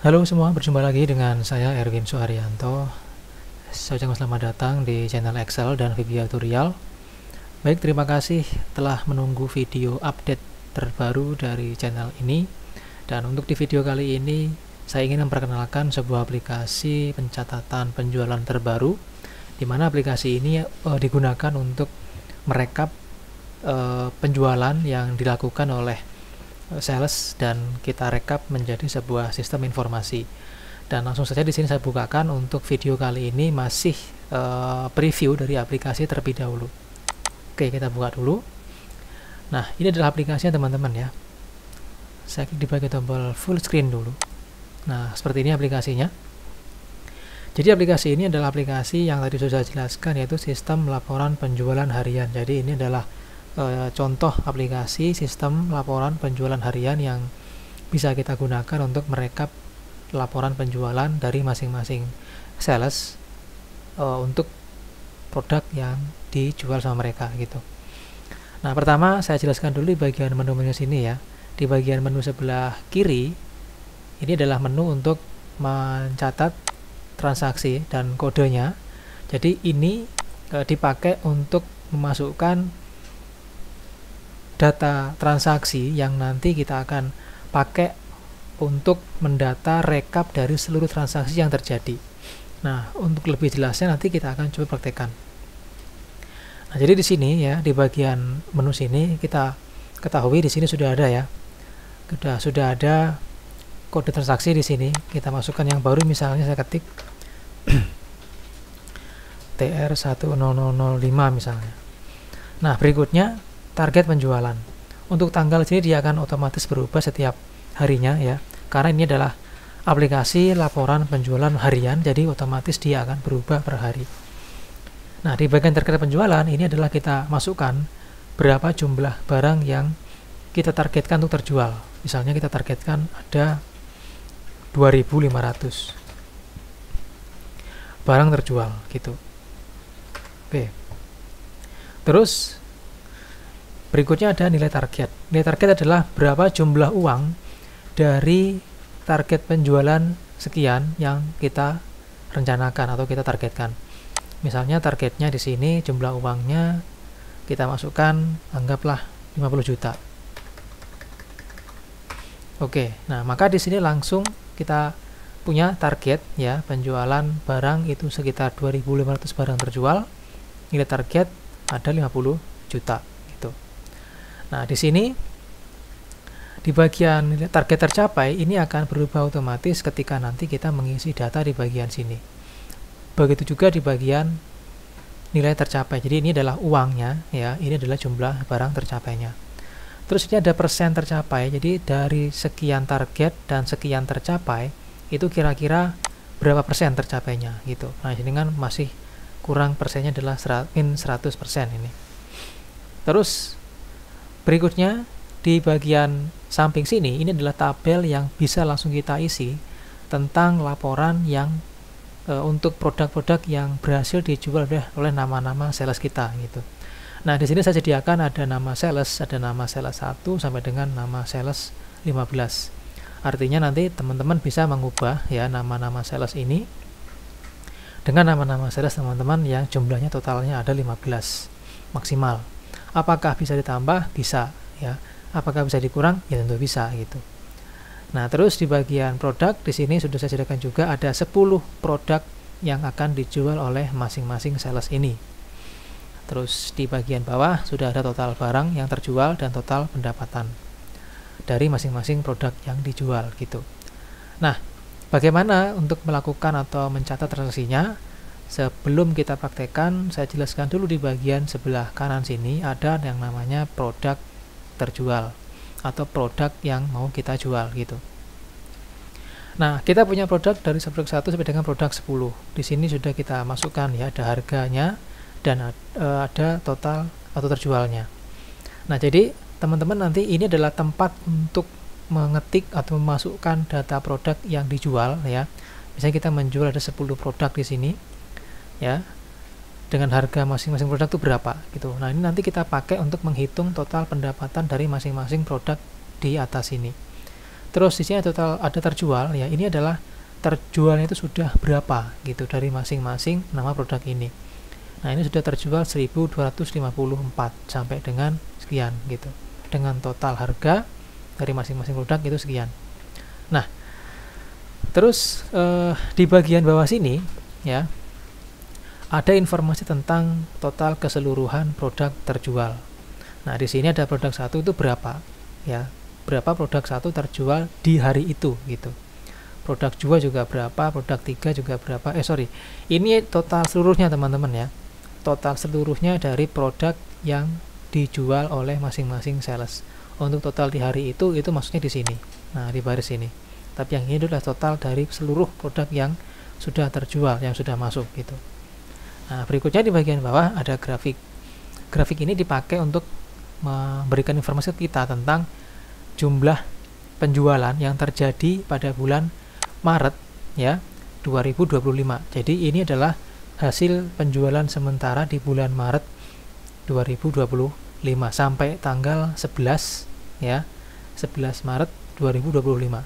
Halo semua, berjumpa lagi dengan saya Erwin Suharyanto. Saya ucapkan selamat datang di channel Excel dan VBA tutorial. Baik, terima kasih telah menunggu video update terbaru dari channel ini. Dan untuk di video kali ini, saya ingin memperkenalkan sebuah aplikasi pencatatan penjualan terbaru, di mana aplikasi ini digunakan untuk merekap penjualan yang dilakukan oleh sales dan kita rekap menjadi sebuah sistem informasi. Dan langsung saja di sini saya bukakan untuk video kali ini masih preview dari aplikasi terlebih dahulu. Oke, kita buka dulu. Nah, ini adalah aplikasinya teman-teman ya. Saya klik di bagian tombol full screen dulu. Nah, seperti ini aplikasinya. Jadi aplikasi ini adalah aplikasi yang tadi sudah saya jelaskan, yaitu sistem laporan penjualan harian. Jadi ini adalah contoh aplikasi sistem laporan penjualan harian yang bisa kita gunakan untuk merekap laporan penjualan dari masing-masing sales untuk produk yang dijual sama mereka gitu. Nah, pertama saya jelaskan dulu di bagian menu-menu sini ya. Di bagian menu sebelah kiri ini adalah menu untuk mencatat transaksi dan kodenya. Jadi ini dipakai untuk memasukkan data transaksi yang nanti kita akan pakai untuk mendata rekap dari seluruh transaksi yang terjadi. Nah, untuk lebih jelasnya nanti kita akan coba praktekkan. Nah, jadi di sini ya, di bagian menu sini kita ketahui di sini sudah ada ya. Sudah ada kode transaksi di sini. Kita masukkan yang baru, misalnya saya ketik TR10005 misalnya. Nah, berikutnya target penjualan. Untuk tanggal sini dia akan otomatis berubah setiap harinya ya, karena ini adalah aplikasi laporan penjualan harian, jadi otomatis dia akan berubah per hari. Nah, di bagian target penjualan ini adalah kita masukkan berapa jumlah barang yang kita targetkan untuk terjual. Misalnya kita targetkan ada 2.500 barang terjual gitu. Oke. Terus berikutnya ada nilai target. Nilai target adalah berapa jumlah uang dari target penjualan sekian yang kita rencanakan atau kita targetkan. Misalnya targetnya di sini jumlah uangnya kita masukkan, anggaplah 50 juta. Oke, nah maka di sini langsung kita punya target ya, penjualan barang itu sekitar 2.500 barang terjual. Nilai target ada 50 juta. Nah, di sini di bagian target tercapai ini akan berubah otomatis ketika nanti kita mengisi data di bagian sini. Begitu juga di bagian nilai tercapai. Jadi ini adalah uangnya ya, ini adalah jumlah barang tercapainya. Terus ini ada persen tercapai. Jadi dari sekian target dan sekian tercapai itu kira-kira berapa persen tercapainya gitu. Nah, ini kan masih kurang, persennya adalah 100% ini. Terus berikutnya di bagian samping sini ini adalah tabel yang bisa langsung kita isi tentang laporan yang untuk produk-produk yang berhasil dijual oleh nama-nama sales kita gitu. Nah, di sini saya sediakan ada nama sales 1 sampai dengan nama sales 15. Artinya nanti teman-teman bisa mengubah ya nama-nama sales ini dengan nama-nama sales teman-teman yang jumlahnya totalnya ada 15 maksimal. Apakah bisa ditambah? Bisa ya. Apakah bisa dikurang? Ya tentu bisa gitu. Nah, terus di bagian produk di sini sudah saya sediakan juga ada 10 produk yang akan dijual oleh masing-masing sales ini. Terus di bagian bawah sudah ada total barang yang terjual dan total pendapatan dari masing-masing produk yang dijual gitu. Nah, bagaimana untuk melakukan atau mencatat transaksinya? Sebelum kita praktekkan, saya jelaskan dulu di bagian sebelah kanan sini ada yang namanya produk terjual atau produk yang mau kita jual gitu. Nah, kita punya produk dari produk 1 sampai dengan produk 10. Di sini sudah kita masukkan ya, ada harganya dan ada total atau terjualnya. Nah, jadi teman-teman nanti ini adalah tempat untuk mengetik atau memasukkan data produk yang dijual ya. Misalnya kita menjual ada 10 produk di sini ya, dengan harga masing-masing produk itu berapa gitu. Nah, ini nanti kita pakai untuk menghitung total pendapatan dari masing-masing produk di atas ini. Terus di sini total ada terjual ya, ini adalah terjualnya itu sudah berapa gitu dari masing-masing nama produk ini. Nah, ini sudah terjual 1254 sampai dengan sekian gitu. Dengan total harga dari masing-masing produk itu sekian. Nah, terus di bagian bawah sini ya, ada informasi tentang total keseluruhan produk terjual. Nah, di sini ada produk 1 itu berapa ya, berapa produk 1 terjual di hari itu gitu. Produk 2 juga berapa, produk 3 juga berapa. Ini total seluruhnya teman-teman ya. Total seluruhnya dari produk yang dijual oleh masing-masing sales. Untuk total di hari itu maksudnya di sini. Nah, di baris ini. Tapi yang ini adalah total dari seluruh produk yang sudah terjual, yang sudah masuk gitu. Nah, berikutnya di bagian bawah ada grafik. Grafik ini dipakai untuk memberikan informasi kita tentang jumlah penjualan yang terjadi pada bulan Maret ya 2025. Jadi ini adalah hasil penjualan sementara di bulan Maret 2025 sampai tanggal 11 ya, 11 Maret 2025.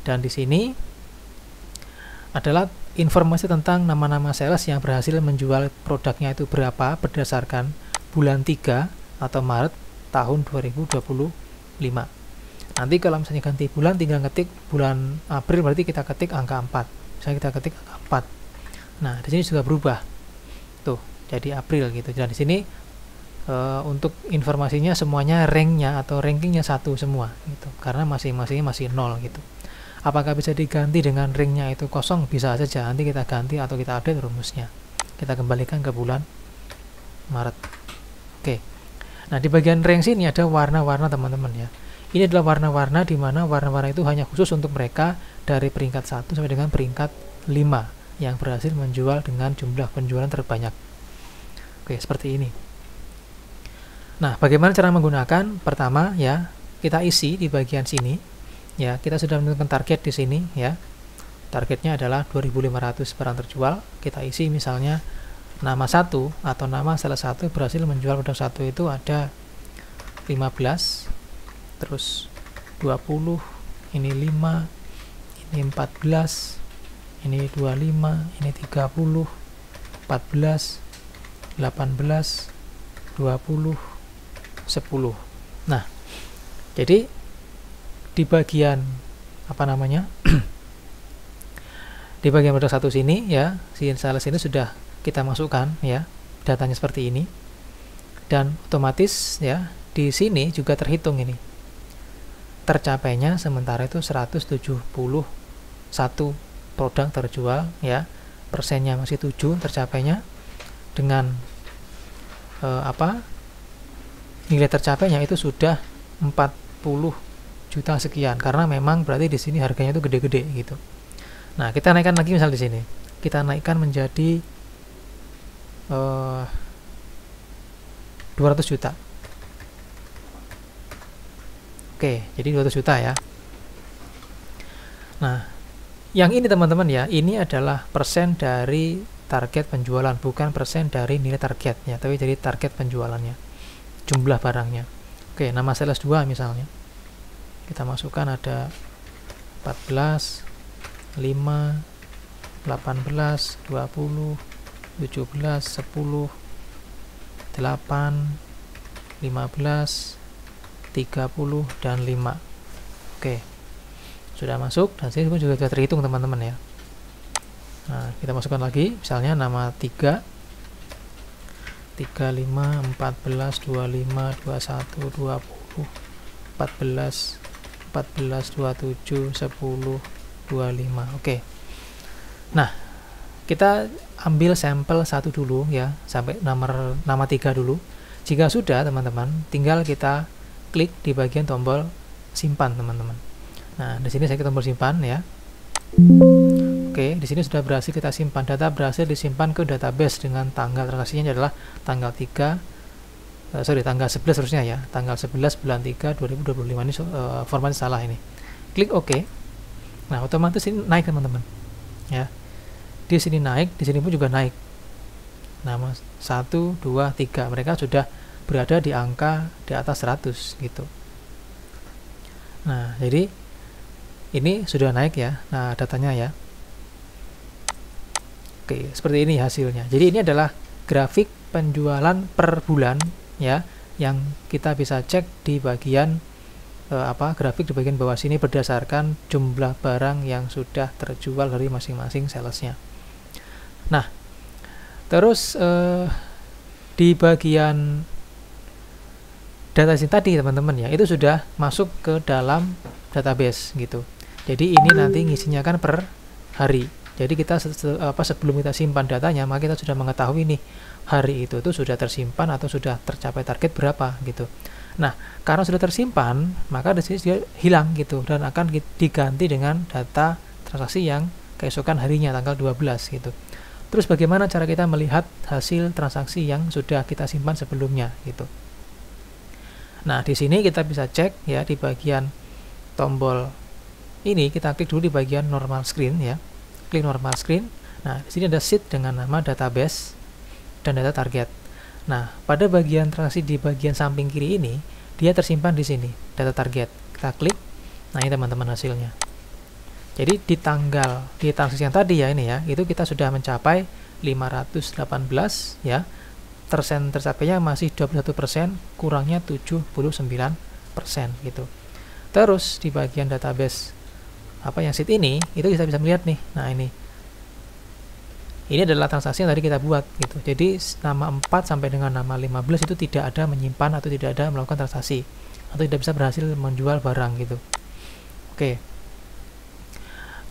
Dan di sini adalah informasi tentang nama-nama sales yang berhasil menjual produknya itu berapa berdasarkan bulan 3 atau Maret tahun 2025. Nanti kalau misalnya ganti bulan tinggal ketik bulan April, berarti kita ketik angka 4. Misalnya kita ketik angka 4. Nah, di sini juga berubah. Tuh, jadi April gitu. Dan di sini untuk informasinya semuanya ranknya atau rankingnya 1 semua gitu. Karena masing-masingnya masih 0 gitu. Apakah bisa diganti dengan ranknya itu 0? Bisa saja. Nanti kita ganti atau kita update rumusnya. Kita kembalikan ke bulan Maret. Oke. Nah, di bagian rank sini ada warna-warna teman-teman ya. Ini adalah warna-warna di mana warna-warna itu hanya khusus untuk mereka dari peringkat 1 sampai dengan peringkat 5 yang berhasil menjual dengan jumlah penjualan terbanyak. Oke, seperti ini. Nah, bagaimana cara menggunakan? Pertama ya, kita isi di bagian sini. Ya, kita sudah menentukan target di sini ya. Targetnya adalah 2.500 barang terjual. Kita isi misalnya nama 1 atau nama salah satu berhasil menjual produk 1 itu ada 15, terus 20, ini 5, ini 14, ini 25, ini 30, 14, 18, 20, 10. Nah, jadi di bagian apa namanya? Di bagian produk 1 sini ya, si sales ini sudah kita masukkan ya, datanya seperti ini. Dan otomatis ya, di sini juga terhitung ini. Tercapainya sementara itu 171 produk terjual ya, persennya masih 7 tercapainya dengan nilai tercapainya itu sudah 40 juta sekian, karena memang berarti di sini harganya itu gede-gede gitu. Nah, kita naikkan lagi misal di sini, kita naikkan menjadi 200 juta. Oke, jadi 200 juta ya. Nah, yang ini teman-teman ya, ini adalah persen dari target penjualan, bukan persen dari nilai target ya, tapi dari target penjualannya, jumlah barangnya. Oke, nama sales 2 misalnya. Kita masukkan ada 14, 5, 18, 20, 17, 10, 8, 15, 30, dan 5. Oke, sudah masuk, dan sini juga sudah terhitung teman-teman ya. Nah, kita masukkan lagi misalnya nama 3, 35, 14, 25, 21, 20, 14, 27, 10, 25. Oke. Nah, kita ambil sampel 1 dulu ya, sampai nama 3 dulu. Jika sudah teman-teman, tinggal kita klik di bagian tombol simpan teman-teman. Nah, di sini saya klik tombol simpan ya. Oke, di sini sudah berhasil kita simpan. Data berhasil disimpan ke database dengan tanggal transaksinya adalah tanggal 11 harusnya ya. Tanggal 11 bulan 3 2025. Ini formatnya salah ini. Klik OK. Nah, otomatis ini naik teman-teman. Ya. Di sini naik, di sini pun juga naik. Nama 1, 2, 3. Mereka sudah berada di angka di atas 100 gitu. Nah, jadi ini sudah naik ya. Nah, datanya ya. Oke, seperti ini hasilnya. Jadi ini adalah grafik penjualan per bulan ya, yang kita bisa cek di bagian grafik di bagian bawah sini berdasarkan jumlah barang yang sudah terjual dari masing-masing salesnya. Nah, terus di bagian data sini tadi teman-teman ya, itu sudah masuk ke dalam database gitu. Jadi ini nanti ngisinya kan per hari. Jadi kita sebelum kita simpan datanya, maka kita sudah mengetahui nih hari itu tuh sudah tersimpan atau sudah tercapai target berapa gitu. Nah, karena sudah tersimpan, maka di sini dia hilang gitu dan akan diganti dengan data transaksi yang keesokan harinya tanggal 12 gitu. Terus bagaimana cara kita melihat hasil transaksi yang sudah kita simpan sebelumnya gitu. Nah, di sini kita bisa cek ya di bagian tombol ini, kita klik dulu di bagian normal screen ya. Klik normal screen. Nah, di sini ada sheet dengan nama database dan data target. Nah, pada bagian transaksi di bagian samping kiri ini, dia tersimpan di sini, data target. Kita klik. Nah, ini teman-teman hasilnya. Jadi di transaksi yang tadi ya ini ya, itu kita sudah mencapai 518 ya. Persen tercapainya masih 21%, kurangnya 79% gitu. Terus di bagian database yang sheet ini, itu kita bisa melihat nih. Nah, ini adalah transaksi yang tadi kita buat gitu. Jadi nama 4 sampai dengan nama 15 itu tidak ada menyimpan atau tidak ada melakukan transaksi atau tidak bisa berhasil menjual barang gitu. Oke.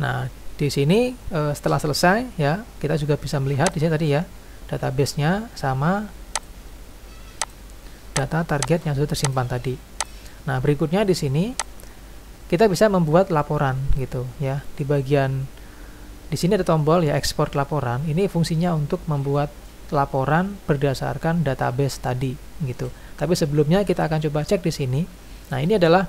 Nah, di sini setelah selesai ya, kita juga bisa melihat di sini tadi ya, database-nya sama data target yang sudah tersimpan tadi. Nah, berikutnya di sini kita bisa membuat laporan gitu ya. Di sini ada tombol ya ekspor laporan. Ini fungsinya untuk membuat laporan berdasarkan database tadi gitu. Tapi sebelumnya kita akan coba cek di sini. Nah, ini adalah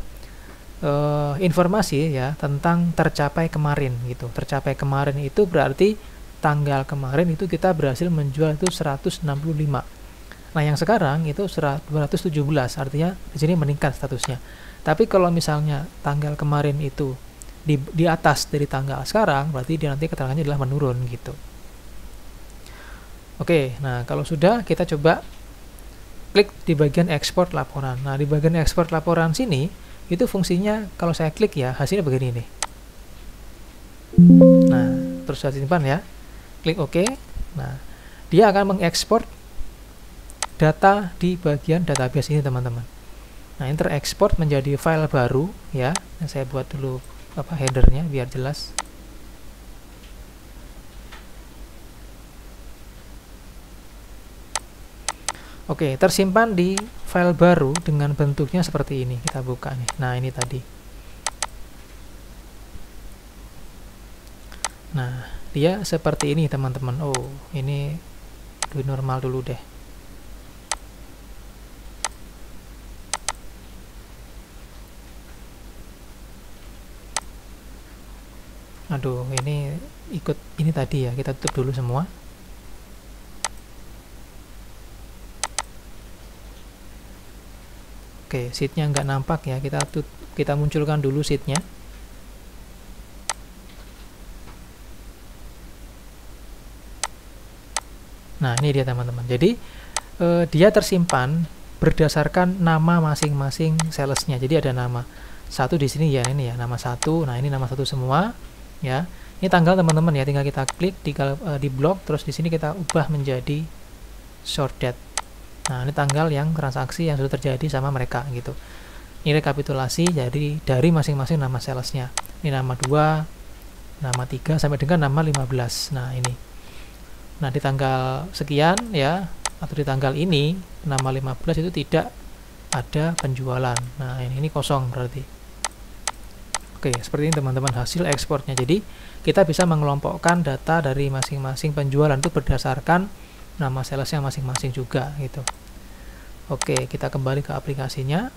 informasi ya tentang tercapai kemarin gitu. Tercapai kemarin itu berarti tanggal kemarin itu kita berhasil menjual itu 165. Nah, yang sekarang itu 217, artinya di sini meningkat statusnya. Tapi kalau misalnya tanggal kemarin itu di atas dari tanggal sekarang, berarti dia nanti keterangannya adalah menurun gitu. Oke, nah kalau sudah, kita coba klik di bagian ekspor laporan. Nah, di bagian ekspor laporan sini, itu fungsinya kalau saya klik ya, hasilnya begini nih. Nah, terus saya simpan ya. Klik OK. Nah, dia akan mengekspor data di bagian database ini, teman-teman. Nah, ini terekspor menjadi file baru ya. Nah, saya buat dulu headernya biar jelas. Oke, tersimpan di file baru dengan bentuknya seperti ini. Kita buka nih. Nah, ini tadi. Nah, dia seperti ini, teman-teman. Oh, ini lebih normal dulu deh. Aduh, ini ikut ini tadi ya, kita tutup dulu semua. Oke, sheetnya nggak nampak ya, kita munculkan dulu sheetnya. Nah, ini dia teman-teman. Jadi dia tersimpan berdasarkan nama masing-masing salesnya. Jadi ada nama satu di sini ya, ini ya nama satu. Nah, ini nama satu semua. Ya, ini tanggal teman-teman ya, tinggal kita klik di blok, terus di sini kita ubah menjadi short date. Nah, ini tanggal yang transaksi yang sudah terjadi sama mereka gitu. Ini rekapitulasi jadi dari masing-masing nama salesnya. Ini nama 2, nama 3 sampai dengan nama 15. Nah, ini. Nah, di tanggal sekian ya, atau di tanggal ini nama 15 itu tidak ada penjualan. Nah, ini kosong berarti. Oke, seperti ini teman-teman hasil ekspornya. Jadi kita bisa mengelompokkan data dari masing-masing penjualan itu berdasarkan nama salesnya masing-masing juga gitu. Oke, kita kembali ke aplikasinya.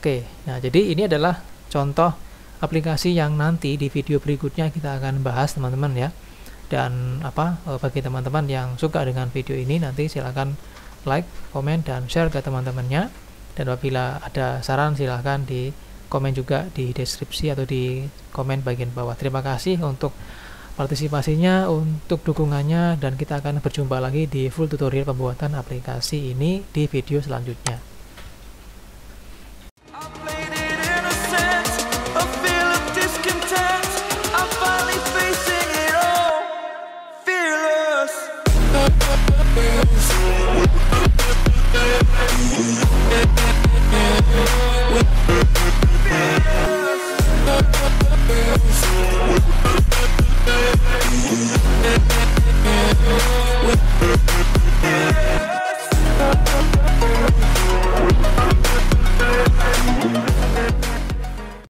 Oke, nah jadi ini adalah contoh aplikasi yang nanti di video berikutnya kita akan bahas, teman-teman ya. Dan bagi teman-teman yang suka dengan video ini, nanti silakan like, komen, dan share ke teman-temannya. Dan apabila ada saran silahkan di komen juga di deskripsi atau di komen bagian bawah. Terima kasih untuk partisipasinya, untuk dukungannya, dan kita akan berjumpa lagi di full tutorial pembuatan aplikasi ini di video selanjutnya.